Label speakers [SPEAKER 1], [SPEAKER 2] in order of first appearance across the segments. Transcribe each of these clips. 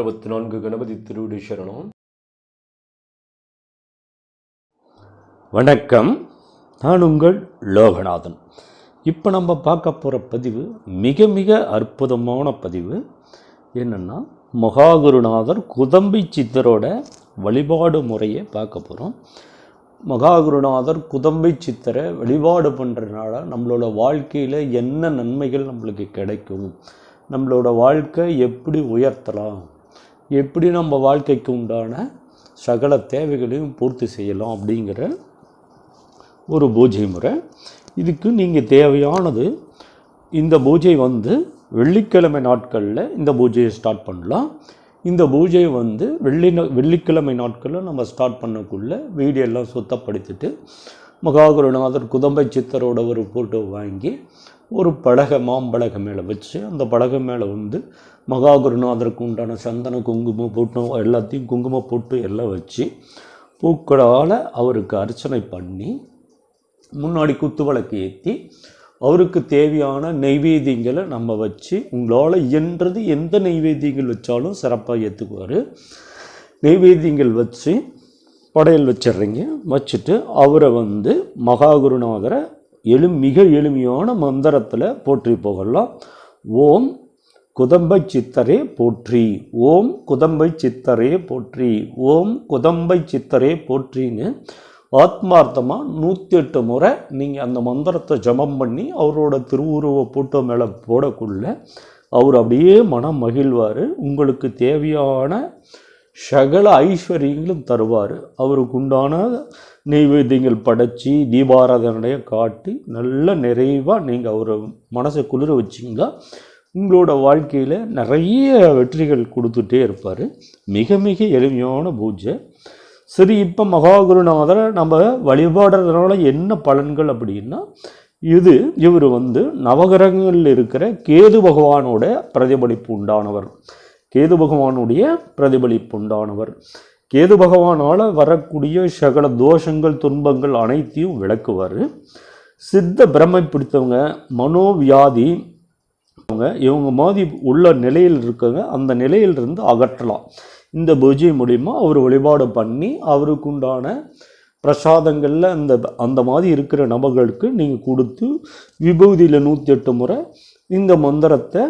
[SPEAKER 1] 64 கணபதி திருவடி சரணம். வணக்கம், நான் உங்கள் லோகநாதன். இப்போ நம்ம பார்க்க போகிற பதிவு மிக மிக அற்புதமான பதிவு. என்னென்னா, மகாகுருநாதர் குதம்பை சித்தரோட வழிபாடு முறையை பார்க்க போகிறோம். மகாகுருநாதர் குதம்பை சித்தரை வழிபாடு பண்ணுறதுனால நம்மளோட வாழ்க்கையில் என்ன நன்மைகள் நம்மளுக்கு கிடைக்கும், நம்மளோட வாழ்க்கை எப்படி உயர்த்தலாம், எப்படி நம்ம வாழ்க்கைக்கு உண்டான சகல தேவைகளையும் பூர்த்தி செய்யலாம் அப்படிங்கிற ஒரு பூஜை முறை. இதுக்கு நீங்கள் தேவையானது, இந்த பூஜை வெள்ளிக்கிழமை நாட்களில் இந்த பூஜையை ஸ்டார்ட் பண்ணலாம். இந்த பூஜையை வெள்ளிக்கிழமை நாட்களில் நம்ம ஸ்டார்ட் பண்ணக்குள்ள வீடியெல்லாம் சுத்தப்படுத்திட்டு மகாகுருநாதர் குதம்பை சித்தரோட ஒரு ஃபோட்டோ வாங்கி ஒரு பலகை, மாம்பலகை மேலே வச்சு, அந்த பலகை மேலே மகாகுருநாதருக்கு உண்டான சந்தன குங்குமம் போட்டு எல்லாத்தையும் குங்குமம் போட்டு எல்லாம் வச்சு பூக்களால் அவருக்கு அர்ச்சனை பண்ணி முன்னாடி குத்துவிளக்கு ஏற்றி அவருக்கு தேவையான நெய்வேத்தியங்களை நம்ம வச்சு, உங்களால் இயன்றது எந்த நெய்வேத்தியங்கள் வச்சாலும் சிறப்பாக ஏற்றுக்குவார். நெய்வேத்தியங்கள் வச்சு படையல் வச்சிட்றீங்க. வச்சுட்டு அவரை மகாகுருநாதரை மிக எளிமையான மந்திரத்தில் போற்றி போகலாம். ஓம் குதம்பை சித்தரே போற்றி, ஓம் குதம்பை சித்தரே போற்றி, ஓம் குதம்பை சித்தரே போற்றின்னு ஆத்மார்த்தமாக 108 முறை நீங்கள் அந்த மந்திரத்தை ஜபம் பண்ணி அவரோட திருவுருவ போட்டோ மேலே போடக்குள்ள அவர் அப்படியே மனம் மகிழ்வார். உங்களுக்கு தேவையான சகல ஐஸ்வர்யங்களும் தருவார். அவருக்கு உண்டான நெய்வேத்தியங்கள் படைச்சி தீபாராதனையை காட்டி நல்ல நிறைவாக நீங்கள் அவரை மனசை குளிர வச்சிங்கன்னா உங்களோட வாழ்க்கையில் நிறைய வெற்றிகள் கொடுத்துட்டே இருப்பார். மிக மிக எளிமையான பூஜை. சரி, இப்போ மகாகுருநாதரை நம்ம வழிபாடுறதுனால என்ன பலன்கள் அப்படின்னா, இவர் நவகிரகங்களில் இருக்கிற கேது பகவானோட பிரதிபலிப்பு உண்டானவர். கேது பகவானுடைய பிரதிபலிப்பு உண்டானவர். கேது பகவானால் வரக்கூடிய சகல தோஷங்கள் துன்பங்கள் அனைத்தையும் விளக்குவார். சித்த பிரமை பிடித்தவங்க, மனோவியாதி இவங்க மாதிரி உள்ள நிலையில் இருக்கவங்க அந்த நிலையிலிருந்து அகற்றலாம். இந்த பூஜை மூலிமா அவர் வழிபாடு பண்ணி அவருக்கு உண்டான பிரசாதங்களில் அந்த மாதிரி இருக்கிற நபர்களுக்கு நீங்கள் கொடுத்து விபூதியில் 108 முறை இந்த மந்திரத்தை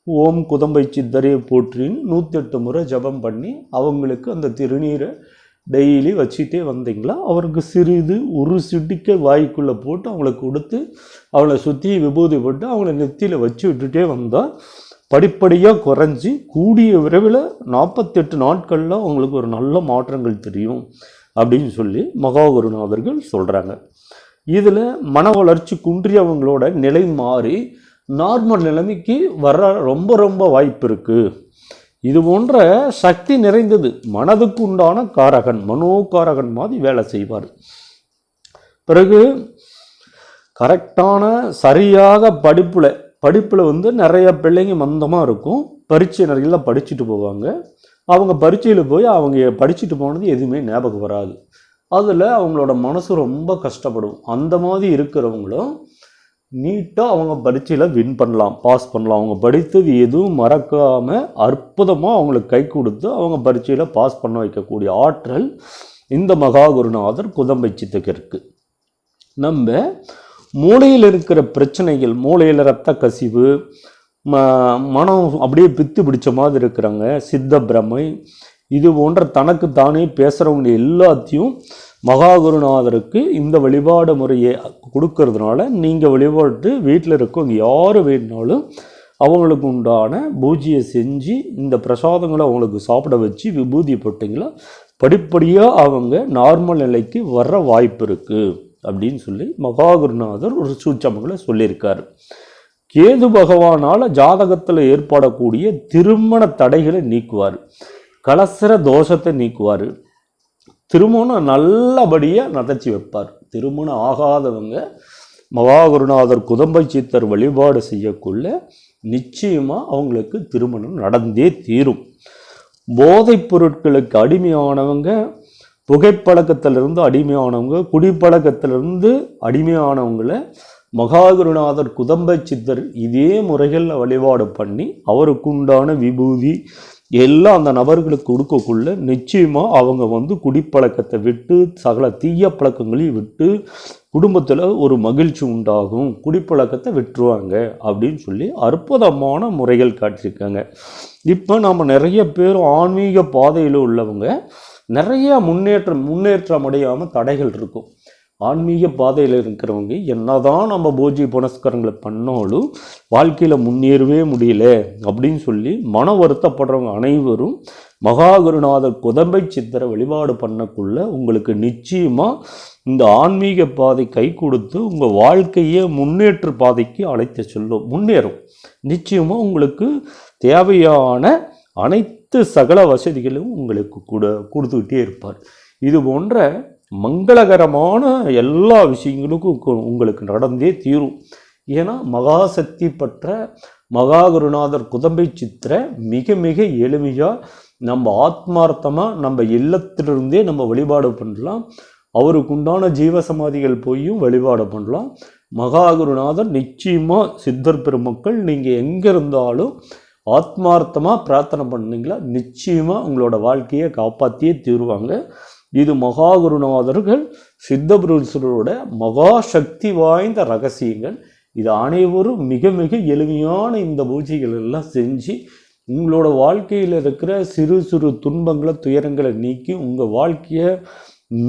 [SPEAKER 1] ஓம் குதம்பை சித்தரே போற்றின்னு 108 முறை ஜபம் பண்ணி அவங்களுக்கு அந்த திருநீரை டெய்லி வச்சுட்டே வந்தீங்களா, அவருக்கு சிறிது ஒரு சிட்டிக்க வாய்க்குள்ளே போட்டு அவங்களுக்கு கொடுத்து அவளை சுற்றி விபூதி போட்டு அவங்கள நெத்தியில் வச்சு விட்டுட்டே வந்தால் படிப்படியாக குறைஞ்சி கூடிய விரைவில் 48 நாட்களில் அவங்களுக்கு ஒரு நல்ல மாற்றங்கள் தெரியும் அப்படின்னு சொல்லி மகாகுருநாதர்கள் சொல்கிறாங்க. இதில் மன வளர்ச்சி குன்றியவங்களோட நிலை மாறி நார்மல் நிலைமைக்கு வர ரொம்ப ரொம்ப வாய்ப்பு இருக்குது. இது போன்ற சக்தி நிறைந்தது. மனதுக்கு உண்டான காரகன், மனோகாரகன் மாதிரி வேலை செய்வார். பிறகு கரெக்டான சரியாக படிப்பில் நிறைய பிள்ளைங்க மந்தமாக இருக்கும். பரீட்சை நிறைய படிச்சுட்டு போவாங்க. அவங்க பரீட்சையில் போய் அவங்க படிச்சுட்டு போனது எதுவுமே ஞாபகம் வராது. அதில் அவங்களோட மனசு ரொம்ப கஷ்டப்படும். அந்த மாதிரி இருக்கிறவங்களும் நீட்டாக அவங்க பரீட்சையில் வின் பண்ணலாம், பாஸ் பண்ணலாம். அவங்க படித்தது எதுவும் மறக்காமல் அற்புதமாக அவங்களுக்கு கை கொடுத்து அவங்க பரீட்சையில் பாஸ் பண்ண வைக்கக்கூடிய ஆற்றல் இந்த மகாகுருநாதர் குதம்பை சித்தருக்கு இருக்குது. நம்ம மூளையில் இருக்கிற பிரச்சனைகள், மூளையில் இரத்த கசிவு, மனம் அப்படியே பித்து பிடிச்ச மாதிரி இருக்கிறாங்க, சித்த பிரமை, இது போன்ற தனக்கு தானே பேசுகிறவங்க எல்லாத்தையும் மகாகுருநாதருக்கு இந்த வழிபாடு முறையை கொடுக்கறதுனால நீங்கள் வழிபாட்டு வீட்டில் இருக்கவங்க யார் வேணுனாலும் அவங்களுக்கு உண்டான பூஜையை செஞ்சு இந்த பிரசாதங்களை அவங்களுக்கு சாப்பிட வச்சு விபூதி போட்டிங்களா படிப்படியாக அவங்க நார்மல் நிலைக்கு வர வாய்ப்பு இருக்குது அப்படின்னு சொல்லி மகாகுருநாதர் ஒரு சூட்சமங்களை சொல்லியிருக்கார். கேது பகவானால் ஜாதகத்தில் ஏற்படக்கூடிய திருமண தடைகளை நீக்குவார், கலசர தோஷத்தை நீக்குவார், திருமணம் நல்லபடியாக நடத்தி வைப்பார். திருமணம் ஆகாதவங்க மகாகுருநாதர் குதம்பை சித்தர் வழிபாடு செய்யக்குள்ள நிச்சயமாக அவங்களுக்கு திருமணம் நடந்தே தீரும். போதைப் பொருட்களுக்கு அடிமையானவங்க, புகைப்பழக்கத்திலிருந்து அடிமையானவங்க, குடிப்பழக்கத்திலிருந்து அடிமையானவங்களை மகாகுருநாதர் குதம்பை சித்தர் இதே முறைகளில் வழிபாடு பண்ணி அவருக்கு உண்டான விபூதி எல்லாம் அந்த நபர்களுக்கு கொடுக்கக்குள்ள நிச்சயமாக அவங்க குடிப்பழக்கத்தை விட்டு சகல தீய பழக்கங்களையும் விட்டு குடும்பத்தில் ஒரு மகிழ்ச்சி உண்டாகும், குடிப்பழக்கத்தை விட்டுருவாங்க அப்படின்னு சொல்லி அற்புதமான முறைகள் காட்டியிருக்காங்க. இப்போ நம்ம நிறைய பேர் ஆன்மீக பாதையில் உள்ளவங்க நிறைய முன்னேற்றம் அடையாமல் தடைகள் இருக்கும். ஆன்மீக பாதையில் இருக்கிறவங்க என்னதான் நம்ம பூஜை புனஸ்காரங்களை பண்ணாலும் வாழ்க்கையில் முன்னேறவே முடியல அப்படின்னு சொல்லி மன வருத்தப்படுறவங்க அனைவரும் மகாகுருநாதர் குதம்பை சித்தரை வழிபாடு பண்ணக்குள்ள உங்களுக்கு நிச்சயமாக இந்த ஆன்மீக பாதை கை கொடுத்து உங்கள் வாழ்க்கையை முன்னேற்ற பாதைக்கு அழைத்து செல்லும், முன்னேறும். நிச்சயமாக உங்களுக்கு தேவையான அனைத்து சகல வசதிகளும் உங்களுக்கு கொடுத்துக்கிட்டே இருப்பார். இது போன்ற மங்களகரமான எல்லா விஷயங்களுக்கும் உங்களுக்கு நடந்தே தீரும். ஏன்னா மகாசக்தி பெற்ற மகாகுருநாதர் குதம்பை சித்தரை மிக மிக எளிமையாக நம்ம ஆத்மார்த்தமாக நம்ம இல்லத்திலிருந்தே நம்ம வழிபாடு பண்ணலாம். அவருக்கு உண்டான ஜீவசமாதிகள் போயும் வழிபாடு பண்ணலாம். மகாகுருநாதர் நிச்சயமாக சித்தர் பெருமக்கள் நீங்கள் எங்கே இருந்தாலும் ஆத்மார்த்தமாக பிரார்த்தனை பண்ணீங்களா நிச்சயமாக உங்களோட வாழ்க்கையை காப்பாற்றியே தீருவாங்க. இது மகாகுருநாதர்கள் சித்தபுருஷரோட மகா சக்தி வாய்ந்த ரகசியங்கள். இது அனைவரும் மிக மிக எளிமையான இந்த பூஜைகள் எல்லாம் செஞ்சு உங்களோட வாழ்க்கையில் இருக்கிற சிறு சிறு துன்பங்களை துயரங்களை நீக்கி உங்கள் வாழ்க்கையை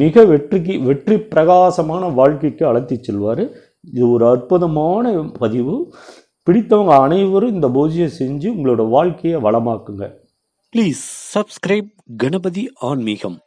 [SPEAKER 1] மிக வெற்றி பிரகாசமான வாழ்க்கைக்கு அழைத்து செல்வார். இது ஒரு அற்புதமான பதிவு. பிடித்தவங்க அனைவரும் இந்த பூஜையை செஞ்சு உங்களோட வாழ்க்கையை வளமாக்குங்க.
[SPEAKER 2] ப்ளீஸ் சப்ஸ்கிரைப் கணபதி ஆன்மீகம்.